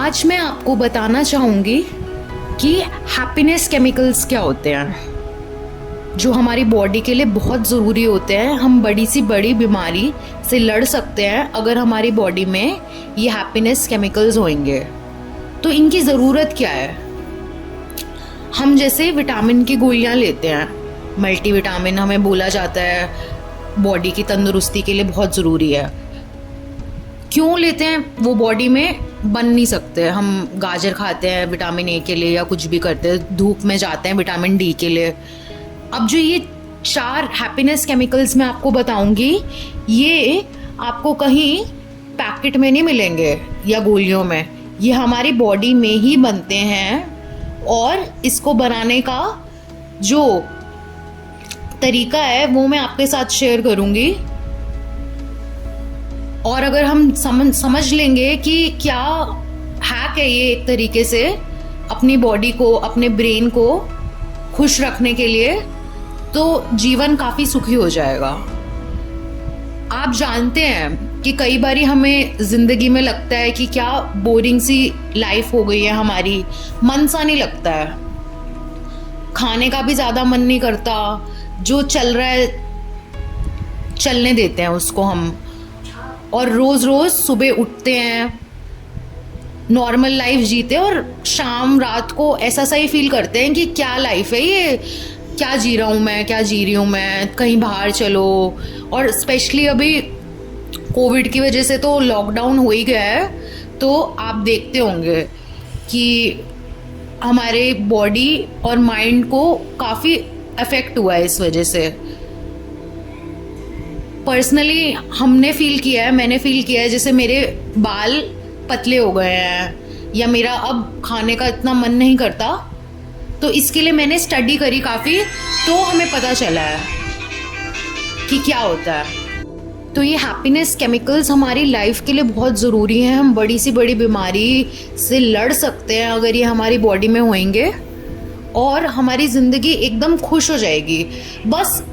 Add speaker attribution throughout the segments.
Speaker 1: आज मैं आपको बताना चाहूँगी कि हैप्पीनेस केमिकल्स क्या होते हैं जो हमारी बॉडी के लिए बहुत ज़रूरी होते हैं। हम बड़ी सी बड़ी बीमारी से लड़ सकते हैं अगर हमारी बॉडी में ये हैप्पीनेस केमिकल्स होंगे। तो इनकी ज़रूरत क्या है? हम जैसे विटामिन की गोलियाँ लेते हैं, मल्टीविटामिन हमें बोला जाता है बॉडी की तंदुरुस्ती के लिए बहुत ज़रूरी है। क्यों लेते हैं? वो बॉडी में बन नहीं सकते। हम गाजर खाते हैं विटामिन ए के लिए या कुछ भी करते हैं, धूप में जाते हैं विटामिन डी के लिए। अब जो ये 4 हैप्पीनेस केमिकल्स मैं आपको बताऊंगी, ये आपको कहीं पैकेट में नहीं मिलेंगे या गोलियों में, ये हमारी बॉडी में ही बनते हैं। और इसको बनाने का जो तरीका है वो मैं आपके साथ शेयर करूंगी। और अगर हम समझ लेंगे कि क्या हैक है ये एक तरीके से अपनी बॉडी को, अपने ब्रेन को खुश रखने के लिए, तो जीवन काफ़ी सुखी हो जाएगा। आप जानते हैं कि कई बारी हमें ज़िंदगी में लगता है कि क्या बोरिंग सी लाइफ हो गई है हमारी, मन सा नहीं लगता है, खाने का भी ज़्यादा मन नहीं करता, जो चल रहा है चलने देते हैं उसको हम, और रोज़ रोज़ सुबह उठते हैं, नॉर्मल लाइफ जीते और शाम रात को ऐसा सा ही फील करते हैं कि क्या लाइफ है ये, क्या जी रहा हूँ मैं, क्या जी रही हूँ मैं, कहीं बाहर चलो। और स्पेशली अभी कोविड की वजह से तो लॉकडाउन हो ही गया है, तो आप देखते होंगे कि हमारे बॉडी और माइंड को काफ़ी अफेक्ट हुआ है इस वजह से। पर्सनली हमने फील किया है, मैंने फील किया है, जैसे मेरे बाल पतले हो गए हैं या मेरा अब खाने का इतना मन नहीं करता। तो इसके लिए मैंने स्टडी करी काफ़ी, तो हमें पता चला है कि क्या होता है। तो ये हैप्पीनेस केमिकल्स हमारी लाइफ के लिए बहुत ज़रूरी हैं। हम बड़ी सी बड़ी बीमारी से लड़ सकते हैं अगर ये हमारी बॉडी में होंगे, और हमारी ज़िंदगी एकदम खुश हो जाएगी। बस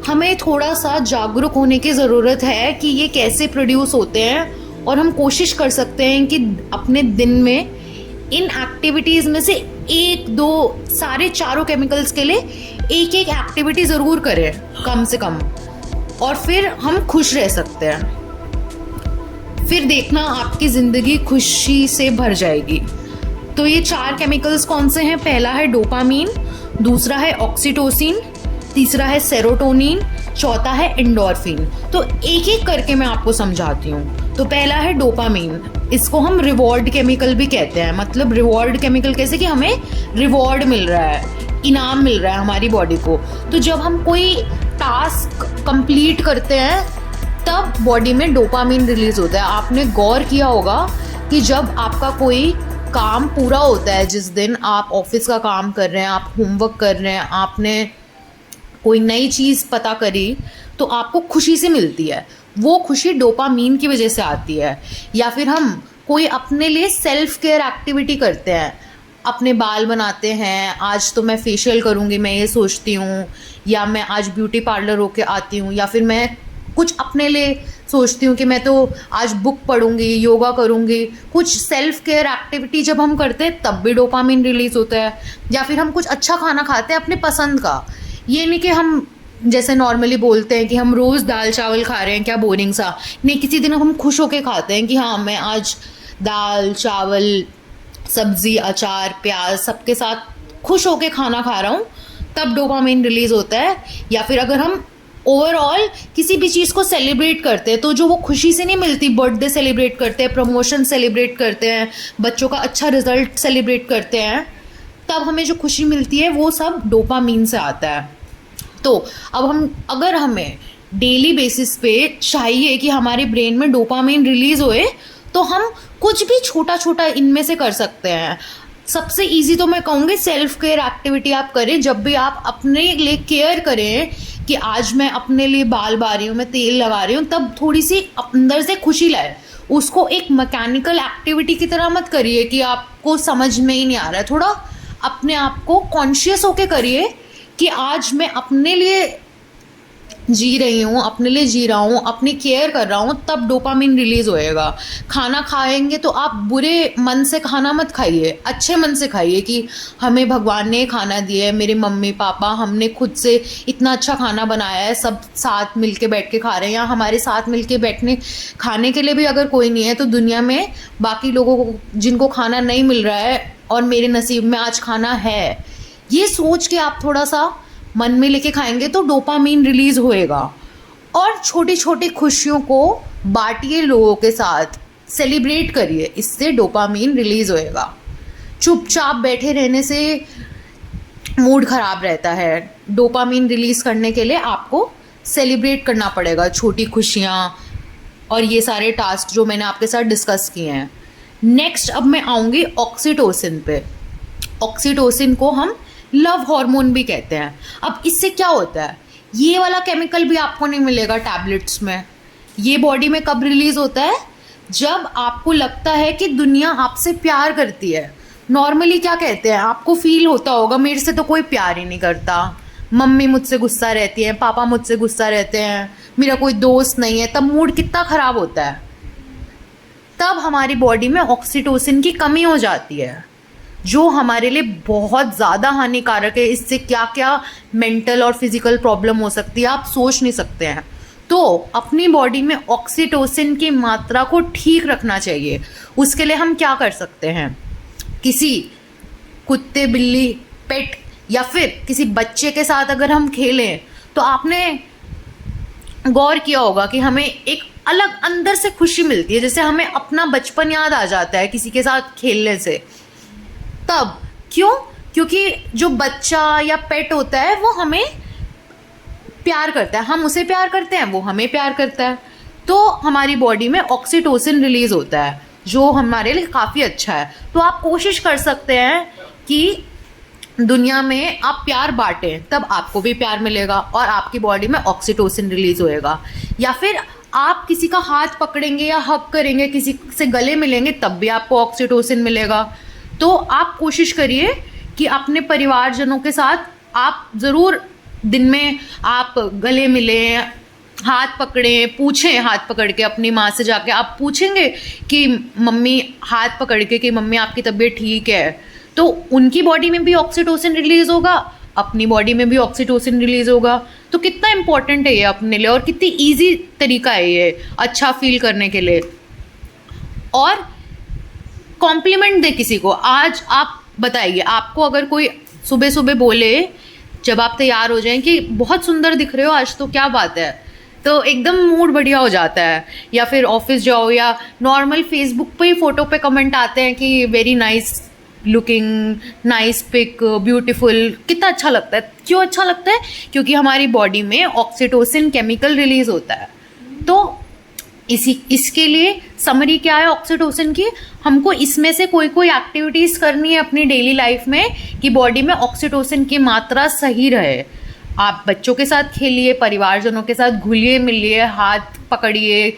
Speaker 1: हमें थोड़ा सा जागरूक होने की ज़रूरत है कि ये कैसे प्रोड्यूस होते हैं, और हम कोशिश कर सकते हैं कि अपने दिन में इन एक्टिविटीज़ में से 1-2 सारे चारों केमिकल्स के लिए एक एक्टिविटी ज़रूर करें कम से कम, और फिर हम खुश रह सकते हैं। फिर देखना आपकी ज़िंदगी खुशी से भर जाएगी। तो ये 4 केमिकल्स कौन से हैं? पहला है डोपामीन, दूसरा है ऑक्सीटोसिन, तीसरा है सेरोटोनिन, चौथा है एंडोर्फिन। तो एक एक करके मैं आपको समझाती हूँ। तो पहला है डोपामीन, इसको हम रिवॉर्ड केमिकल भी कहते हैं। मतलब रिवॉर्ड केमिकल कैसे कि हमें रिवॉर्ड मिल रहा है, इनाम मिल रहा है हमारी बॉडी को। तो जब हम कोई टास्क कंप्लीट करते हैं तब बॉडी में डोपामीन रिलीज होता है। आपने गौर किया होगा कि जब आपका कोई काम पूरा होता है, जिस दिन आप ऑफिस का काम कर रहे हैं, आप होमवर्क कर रहे हैं, आपने कोई नई चीज़ पता करी, तो आपको खुशी से मिलती है। वो खुशी डोपामीन की वजह से आती है। या फिर हम कोई अपने लिए सेल्फ केयर एक्टिविटी करते हैं, अपने बाल बनाते हैं, आज तो मैं फेशियल करूँगी, मैं ये सोचती हूँ, या मैं आज ब्यूटी पार्लर होके आती हूँ, या फिर मैं कुछ अपने लिए सोचती हूँ कि मैं तो आज बुक पढ़ूंगी, योगा करूँगी। कुछ सेल्फ केयर एक्टिविटी जब हम करते हैं तब भी डोपामीन रिलीज होता है। या फिर हम कुछ अच्छा खाना खाते हैं अपने पसंद का। ये नहीं कि हम जैसे नॉर्मली बोलते हैं कि हम रोज़ दाल चावल खा रहे हैं, क्या बोरिंग सा। नहीं, किसी दिन हम खुश होके खाते हैं कि हाँ मैं आज दाल चावल सब्ज़ी अचार प्याज सबके साथ खुश होके खाना खा रहा हूँ, तब डोपामीन रिलीज़ होता है। या फिर अगर हम ओवरऑल किसी भी चीज़ को सेलिब्रेट करते हैं, तो जो वो खुशी से नहीं मिलती, बर्थडे सेलिब्रेट करते हैं, प्रमोशन सेलिब्रेट करते हैं, बच्चों का अच्छा रिजल्ट सेलिब्रेट करते हैं, तब हमें जो खुशी मिलती है वो सब डोपामीन से आता है। तो अब अगर हमें डेली बेसिस पे चाहिए कि हमारे ब्रेन में डोपामीन रिलीज होए, तो हम कुछ भी छोटा छोटा इनमें से कर सकते हैं। सबसे इजी तो मैं कहूँगी सेल्फ केयर एक्टिविटी आप करें। जब भी आप अपने लिए केयर करें कि आज मैं अपने लिए बाल बा रही हूँ, मैं तेल लगा रही हूँ, तब थोड़ी सी अंदर से खुशी लाए। उसको एक मैकेनिकल एक्टिविटी की तरह मत करिए कि आपको समझ में ही नहीं आ रहा है। थोड़ा अपने आप को कॉन्शियस होके करिए कि आज मैं अपने लिए जी रही हूँ, अपने लिए जी रहा हूँ, अपनी केयर कर रहा हूँ, तब डोपामिन रिलीज़ होएगा। खाना खाएंगे तो आप बुरे मन से खाना मत खाइए, अच्छे मन से खाइए कि हमें भगवान ने खाना दिया है, मेरे मम्मी पापा, हमने खुद से इतना अच्छा खाना बनाया है, सब साथ मिल के बैठ के खा रहे हैं, या हमारे साथ मिल के बैठने खाने के लिए भी अगर कोई नहीं है तो दुनिया में बाकी लोगों को जिनको खाना नहीं मिल रहा है और मेरे नसीब में आज खाना है, ये सोच के आप थोड़ा सा मन में लेके खाएंगे तो डोपामीन रिलीज होएगा। और छोटी छोटी खुशियों को बांटिए लोगों के साथ, सेलिब्रेट करिए, इससे डोपामीन रिलीज होएगा। चुपचाप बैठे रहने से मूड खराब रहता है। डोपामीन रिलीज करने के लिए आपको सेलिब्रेट करना पड़ेगा, छोटी खुशियाँ और ये सारे टास्क जो मैंने आपके साथ डिस्कस किए हैं। नेक्स्ट अब मैं आऊँगी ऑक्सीटोसिन पे। ऑक्सीटोसिन को हम लव हार्मोन भी कहते हैं। अब इससे क्या होता है, ये वाला केमिकल भी आपको नहीं मिलेगा टैबलेट्स में। ये बॉडी में कब रिलीज होता है, जब आपको लगता है कि दुनिया आपसे प्यार करती है। नॉर्मली क्या कहते हैं, आपको फील होता होगा मेरे से तो कोई प्यार ही नहीं करता, मम्मी मुझसे गुस्सा रहती है, पापा मुझसे गुस्सा रहते हैं, मेरा कोई दोस्त नहीं है। तब मूड कितना खराब होता है। तब हमारी बॉडी में ऑक्सीटोसिन की कमी हो जाती है, जो हमारे लिए बहुत ज़्यादा हानिकारक है। इससे क्या क्या मेंटल और फिजिकल प्रॉब्लम हो सकती है आप सोच नहीं सकते हैं। तो अपनी बॉडी में ऑक्सीटोसिन की मात्रा को ठीक रखना चाहिए। उसके लिए हम क्या कर सकते हैं, किसी कुत्ते बिल्ली पेट या फिर किसी बच्चे के साथ अगर हम खेलें तो आपने गौर किया होगा कि हमें एक अलग अंदर से खुशी मिलती है, जैसे हमें अपना बचपन याद आ जाता है किसी के साथ खेलने से। तब क्यों, क्योंकि जो बच्चा या पेट होता है वो हमें प्यार करता है, हम उसे प्यार करते हैं, वो हमें प्यार करता है। तो हमारी बॉडी में ऑक्सीटोसिन रिलीज होता है, जो हमारे लिए काफ़ी अच्छा है। तो आप कोशिश कर सकते हैं कि दुनिया में आप प्यार बांटें, तब आपको भी प्यार मिलेगा और आपकी बॉडी में ऑक्सीटोसिन रिलीज होएगा। या फिर आप किसी का हाथ पकड़ेंगे या हग करेंगे, किसी से गले मिलेंगे, तब भी आपको ऑक्सीटोसिन मिलेगा। तो आप कोशिश करिए कि अपने परिवारजनों के साथ आप ज़रूर दिन में आप गले मिलें, हाथ पकड़ें, पूछें, हाथ पकड़ के अपनी माँ से जाके आप पूछेंगे कि मम्मी, हाथ पकड़ के कि मम्मी आपकी तबीयत ठीक है, तो उनकी बॉडी में भी ऑक्सीटोसिन रिलीज होगा, अपनी बॉडी में भी ऑक्सीटोसिन रिलीज होगा। तो कितना इंपॉर्टेंट है ये अपने लिए और कितनी ईजी तरीका है ये अच्छा फील करने के लिए। और कॉम्प्लीमेंट दे किसी को। आज आप बताइए, आपको अगर कोई सुबह सुबह बोले जब आप तैयार हो जाएं कि बहुत सुंदर दिख रहे हो आज, तो क्या बात है, तो एकदम मूड बढ़िया हो जाता है। या फिर ऑफिस जाओ या नॉर्मल फेसबुक पे ही फोटो पे कमेंट आते हैं कि very nice looking, nice pic, beautiful, कितना अच्छा लगता है। क्यों अच्छा लगता है, क्योंकि हमारी बॉडी में ऑक्सीटोसिन केमिकल रिलीज होता है। तो इसके लिए समरी क्या है ऑक्सीटोसिन की, हमको इसमें से कोई कोई एक्टिविटीज़ करनी है अपनी डेली लाइफ में कि बॉडी में ऑक्सीटोसिन की मात्रा सही रहे। आप बच्चों के साथ खेलिए, परिवारजनों के साथ घुलिए मिलिए, हाथ पकड़िए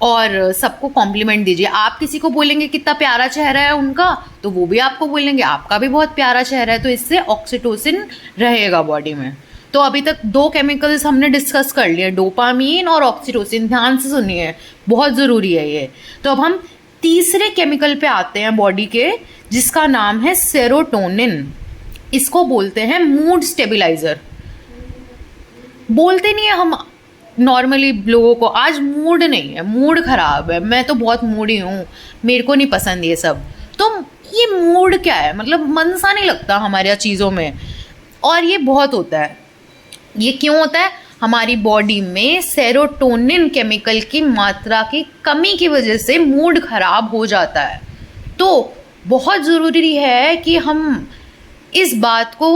Speaker 1: और सबको कॉम्प्लीमेंट दीजिए। आप किसी को बोलेंगे कितना प्यारा चेहरा है उनका, तो वो भी आपको बोलेंगे आपका भी बहुत प्यारा चेहरा है। तो इससे ऑक्सीटोसिन रहेगा बॉडी में। तो अभी तक 2 केमिकल्स हमने डिस्कस कर लिए, डोपामीन और ऑक्सीटोसिन। ध्यान से सुनिए, बहुत ज़रूरी है ये। तो अब हम तीसरे केमिकल पे आते हैं बॉडी के, जिसका नाम है सेरोटोनिन। इसको बोलते हैं मूड स्टेबिलाईजर। बोलते नहीं है हम नॉर्मली लोगों को, आज मूड नहीं है, मूड खराब है, मैं तो बहुत मूडी हूँ, मेरे को नहीं पसंद ये सब। तो ये मूड क्या है, मतलब मन सा नहीं लगता हमारे चीज़ों में, और ये बहुत होता है। ये क्यों होता है, हमारी बॉडी में सेरोटोनिन केमिकल की मात्रा की कमी की वजह से मूड खराब हो जाता है। तो बहुत ज़रूरी है कि हम इस बात को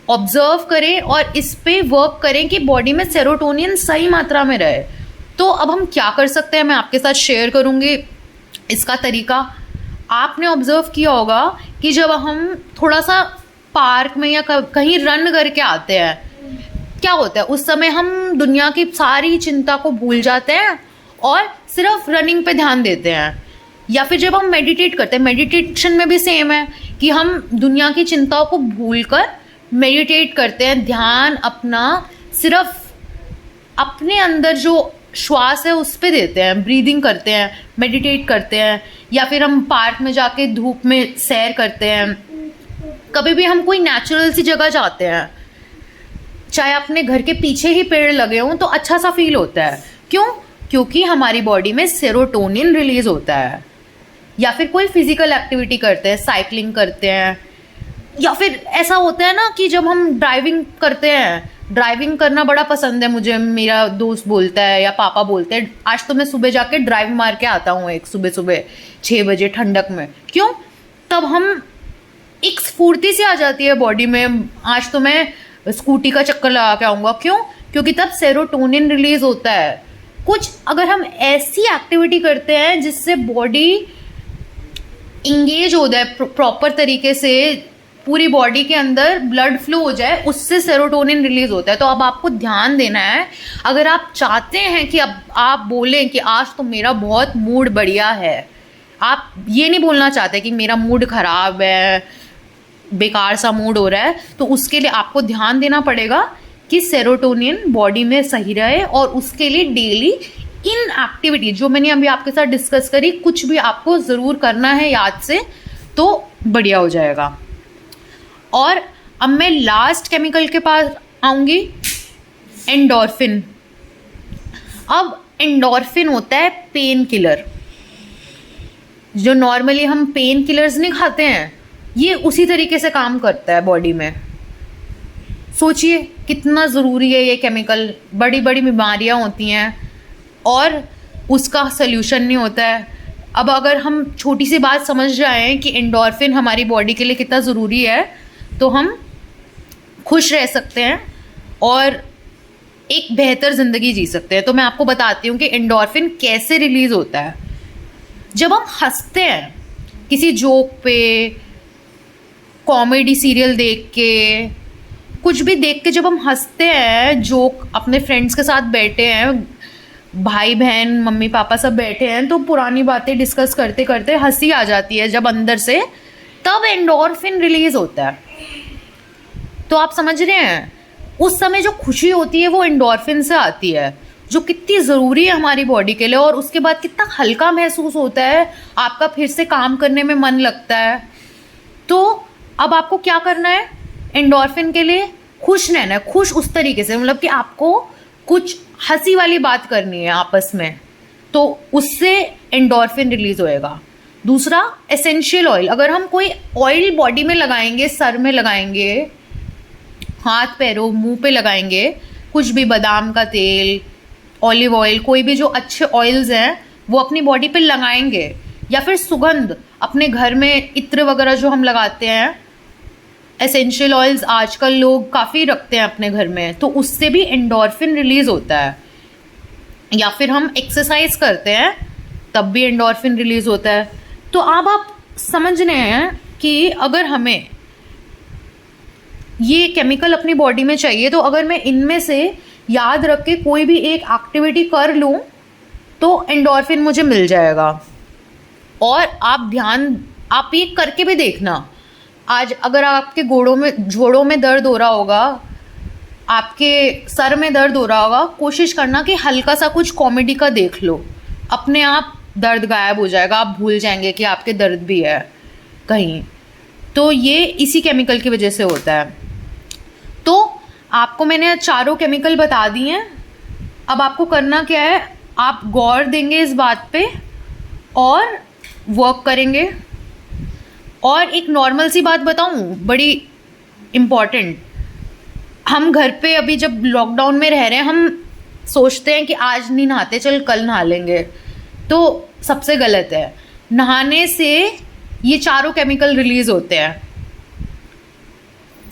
Speaker 1: ऑब्जर्व करें और इस पे वर्क करें कि बॉडी में सेरोटोनिन सही मात्रा में रहे। तो अब हम क्या कर सकते हैं, मैं आपके साथ शेयर करूँगी इसका तरीका। आपने ऑब्जर्व किया होगा कि जब हम थोड़ा सा पार्क में या कहीं रन करके आते हैं, क्या होता है, उस समय हम दुनिया की सारी चिंता को भूल जाते हैं और सिर्फ रनिंग पे ध्यान देते हैं। या फिर जब हम मेडिटेट करते हैं, मेडिटेशन में भी सेम है कि हम दुनिया की चिंताओं को भूलकर मेडिटेट करते हैं, ध्यान अपना सिर्फ अपने अंदर जो श्वास है उस पे देते हैं, ब्रीदिंग करते हैं, मेडिटेट करते हैं, या फिर हम पार्क में जाके धूप में सैर करते हैं, कभी भी हम कोई नेचुरल सी जगह जाते हैं, चाहे अपने घर के पीछे ही पेड़ लगे हों तो अच्छा सा फील होता है। क्यों? क्योंकि हमारी बॉडी में सेरोटोनिन रिलीज होता है। या फिर कोई फिजिकल एक्टिविटी करते हैं, साइकिलिंग करते हैं, या फिर ऐसा होता है ना कि जब हम ड्राइविंग करते हैं, ड्राइविंग करना बड़ा पसंद है मुझे, मेरा दोस्त बोलता है या पापा बोलते हैं आज तो मैं सुबह जाके ड्राइव मार के आता हूँ एक सुबह सुबह 6 बजे ठंडक में। क्यों? तब हम एक स्फूर्ति सी आ जाती है बॉडी में, आज तो मैं स्कूटी का चक्कर लगा के आऊँगा। क्यों? क्योंकि तब सेरोटोनिन रिलीज होता है। कुछ अगर हम ऐसी एक्टिविटी करते हैं जिससे बॉडी इंगेज हो जाए प्रॉपर तरीके से, पूरी बॉडी के अंदर ब्लड फ्लो हो जाए, उससे सेरोटोनिन रिलीज होता है। तो अब आपको ध्यान देना है, अगर आप चाहते हैं कि अब आप बोलें कि आज तो मेरा बहुत मूड बढ़िया है, आप ये नहीं बोलना चाहते कि मेरा मूड खराब है, बेकार सा मूड हो रहा है, तो उसके लिए आपको ध्यान देना पड़ेगा कि सेरोटोनिन बॉडी में सही रहे। और उसके लिए डेली इन एक्टिविटी जो मैंने अभी आपके साथ डिस्कस करी, कुछ भी आपको ज़रूर करना है याद से, तो बढ़िया हो जाएगा। और अब मैं लास्ट केमिकल के पास आऊँगी, एंडोर्फिन। अब एंडोर्फिन होता है पेन किलर। जो नॉर्मली हम पेन किलर्स नहीं खाते हैं, ये उसी तरीके से काम करता है बॉडी में। सोचिए कितना ज़रूरी है ये केमिकल। बड़ी बड़ी बीमारियां होती हैं और उसका सल्यूशन नहीं होता है। अब अगर हम छोटी सी बात समझ जाएं कि एंडोर्फिन हमारी बॉडी के लिए कितना ज़रूरी है, तो हम खुश रह सकते हैं और एक बेहतर ज़िंदगी जी सकते हैं। तो मैं आपको बताती हूँ कि एंडोर्फिन कैसे रिलीज़ होता है। जब हम हंसते हैं किसी जोक पे, कॉमेडी सीरियल देख के, कुछ भी देख के जब हम हंसते हैं, जोक अपने फ्रेंड्स के साथ बैठे हैं, भाई बहन मम्मी पापा सब बैठे हैं, तो पुरानी बातें डिस्कस करते करते हंसी आ जाती है जब अंदर से, तब एंडोर्फिन रिलीज होता है। तो आप समझ रहे हैं, उस समय जो खुशी होती है वो एंडोर्फिन से आती है, जो कितनी ज़रूरी है हमारी बॉडी के लिए। और उसके बाद कितना हल्का महसूस होता है, आपका फिर से काम करने में मन लगता है। तो अब आपको क्या करना है, एंडोर्फिन के लिए खुश रहना है। खुश उस तरीके से, मतलब कि आपको कुछ हंसी वाली बात करनी है आपस में, तो उससे एंडोर्फिन रिलीज होएगा। दूसरा, एसेंशियल ऑयल। अगर हम कोई ऑयल बॉडी में लगाएंगे, सर में लगाएंगे, हाथ पैरों मुंह पे लगाएंगे, कुछ भी, बादाम का तेल, ऑलिव ऑयल, कोई भी जो अच्छे ऑयल्स हैं वो अपनी बॉडी पे लगाएंगे, या फिर सुगंध अपने घर में इत्र वगैरह जो हम लगाते हैं, एसेंशियल ऑयल्स आजकल लोग काफ़ी रखते हैं अपने घर में, तो उससे भी एंडोर्फिन रिलीज होता है। या फिर हम एक्सरसाइज करते हैं तब भी एंडोर्फिन रिलीज होता है। तो अब आप समझ रहे हैं कि अगर हमें ये केमिकल अपनी बॉडी में चाहिए, तो अगर मैं इनमें से याद रख के कोई भी एक एक्टिविटी कर लूँ तो एंडोर्फिन मुझे मिल जाएगा। और आप ये करके भी देखना। आज अगर आपके जोड़ों में दर्द हो रहा होगा, आपके सर में दर्द हो रहा होगा, कोशिश करना कि हल्का सा कुछ कॉमेडी का देख लो, अपने आप दर्द गायब हो जाएगा, आप भूल जाएंगे कि आपके दर्द भी है कहीं। तो ये इसी केमिकल की वजह से होता है। तो आपको मैंने चारों केमिकल बता दिए हैं। अब आपको करना क्या है, आप गौर देंगे इस बात पे और वर्क करेंगे। और एक नॉर्मल सी बात बताऊं, बड़ी इम्पॉर्टेंट, हम घर पे अभी जब लॉकडाउन में रह रहे हैं, हम सोचते हैं कि आज नहीं नहाते, चल कल नहा लेंगे, तो सबसे गलत है। नहाने से ये चारों केमिकल रिलीज होते हैं,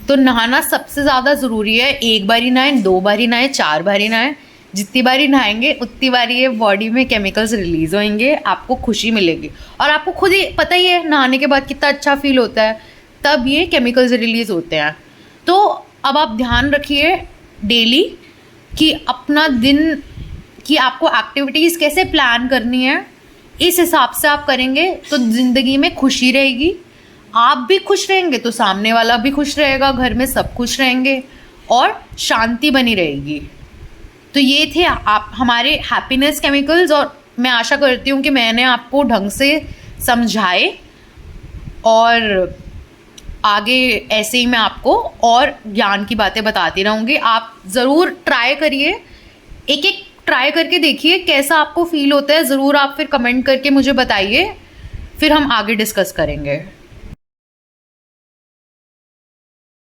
Speaker 1: तो नहाना सबसे ज़्यादा ज़रूरी है। 1 बार ही नहाएं, 2 बार ही नहाएं, 4 बार ही नहाएं, जितनी बारी नहाएंगे उतनी बारी ये बॉडी में केमिकल्स रिलीज होंगे, आपको खुशी मिलेगी। और आपको खुद ही पता ही है नहाने के बाद कितना अच्छा फील होता है, तब ये केमिकल्स रिलीज होते हैं। तो अब आप ध्यान रखिए डेली कि अपना दिन की आपको एक्टिविटीज़ कैसे प्लान करनी है, इस हिसाब से आप करेंगे तो ज़िंदगी में खुशी रहेगी, आप भी खुश रहेंगे तो सामने वाला भी खुश रहेगा, घर में सब खुश रहेंगे और शांति बनी रहेगी। तो ये थे आप हमारे हैप्पीनेस केमिकल्स, और मैं आशा करती हूँ कि मैंने आपको ढंग से समझाए, और आगे ऐसे ही मैं आपको और ज्ञान की बातें बताती रहूँगी। आप ज़रूर ट्राई करिए, एक एक ट्राई करके देखिए कैसा आपको फील होता है। ज़रूर आप फिर कमेंट करके मुझे बताइए, फिर हम आगे डिस्कस करेंगे।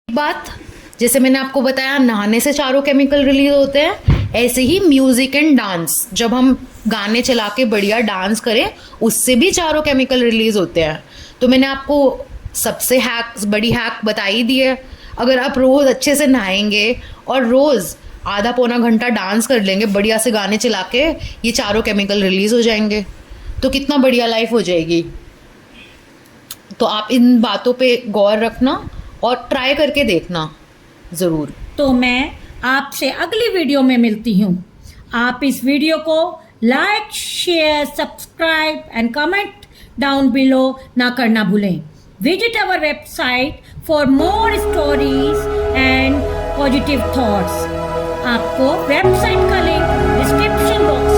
Speaker 1: बात, जैसे मैंने आपको बताया नहाने से चारों केमिकल रिलीज होते हैं, ऐसे ही म्यूजिक एंड डांस, जब हम गाने चला के बढ़िया डांस करें उससे भी चारों केमिकल रिलीज होते हैं। तो मैंने आपको सबसे बड़ी हैक बता ही दी है। अगर आप रोज़ अच्छे से नहाएंगे और रोज़ आधा पौना घंटा डांस कर लेंगे बढ़िया से गाने चला के, ये चारों केमिकल रिलीज हो जाएंगे, तो कितना बढ़िया लाइफ हो जाएगी। तो आप इन बातों पे गौर रखना और ट्राई करके देखना ज़रूर।
Speaker 2: तो मैं आपसे अगली वीडियो में मिलती हूँ। आप इस वीडियो को like, share, subscribe and comment down below ना करना भूलें। Visit our website for more stories and positive thoughts. आपको वेबसाइट का लिंक डिस्क्रिप्शन बॉक्स